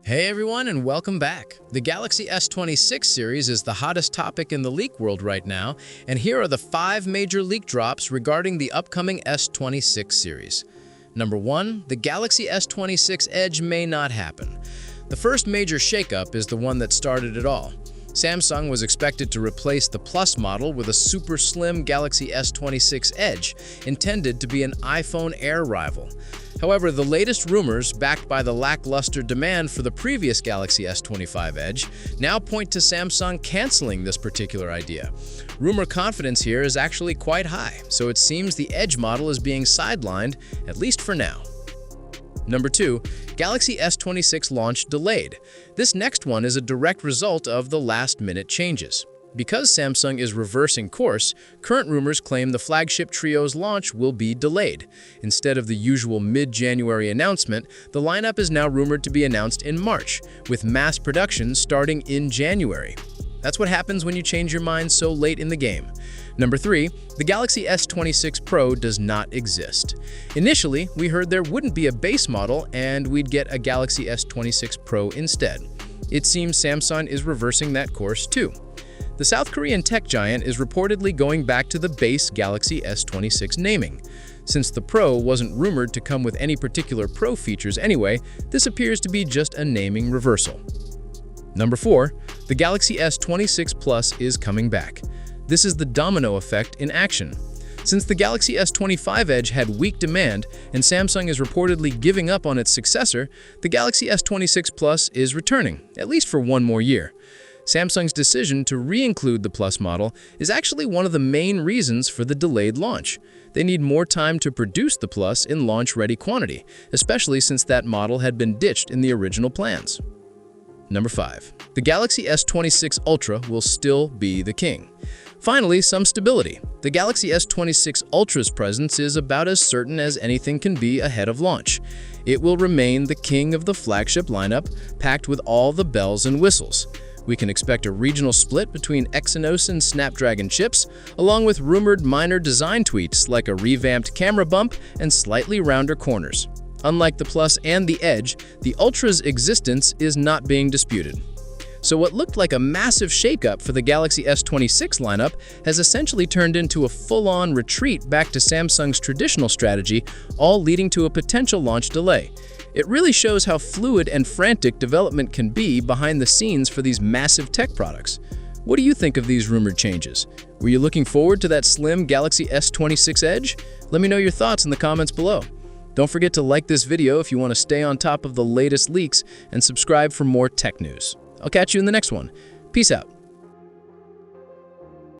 Hey everyone, and welcome back. The Galaxy S26 series is the hottest topic in the leak world right now, and here are the 5 major leak drops regarding the upcoming S26 series. Number 1, the Galaxy S26 Edge may not happen. The first major shakeup is the one that started it all. Samsung was expected to replace the Plus model with a super slim Galaxy S26 Edge, intended to be an iPhone Air rival. However, the latest rumors, backed by the lackluster demand for the previous Galaxy S25 Edge, now point to Samsung canceling this particular idea. Rumor confidence here is actually quite high, so it seems the Edge model is being sidelined, at least for now. Number 2, Galaxy S26 launch delayed. This next one is a direct result of the last-minute changes. Because Samsung is reversing course, current rumors claim the flagship trio's launch will be delayed. Instead of the usual mid-January announcement, the lineup is now rumored to be announced in March, with mass production starting in January. That's what happens when you change your mind so late in the game. Number 3, the Galaxy S26 Pro does not exist. Initially, we heard there wouldn't be a base model and we'd get a Galaxy S26 Pro instead. It seems Samsung is reversing that course too. The South Korean tech giant is reportedly going back to the base Galaxy S26 naming. Since the Pro wasn't rumored to come with any particular Pro features anyway, this appears to be just a naming reversal. Number 4, the Galaxy S26 Plus is coming back. This is the domino effect in action. Since the Galaxy S25 Edge had weak demand and Samsung is reportedly giving up on its successor, the Galaxy S26 Plus is returning, at least for one more year. Samsung's decision to re-include the Plus model is actually one of the main reasons for the delayed launch. They need more time to produce the Plus in launch-ready quantity, especially since that model had been ditched in the original plans. Number 5. The Galaxy S26 Ultra will still be the king. Finally, some stability. The Galaxy S26 Ultra's presence is about as certain as anything can be ahead of launch. It will remain the king of the flagship lineup, packed with all the bells and whistles. We can expect a regional split between Exynos and Snapdragon chips, along with rumored minor design tweaks like a revamped camera bump and slightly rounder corners. Unlike the Plus and the Edge, the Ultra's existence is not being disputed. So what looked like a massive shakeup for the Galaxy S26 lineup has essentially turned into a full-on retreat back to Samsung's traditional strategy, all leading to a potential launch delay. It really shows how fluid and frantic development can be behind the scenes for these massive tech products. What do you think of these rumored changes? Were you looking forward to that slim Galaxy S26 Edge? Let me know your thoughts in the comments below. Don't forget to like this video if you want to stay on top of the latest leaks and subscribe for more tech news. I'll catch you in the next one. Peace out.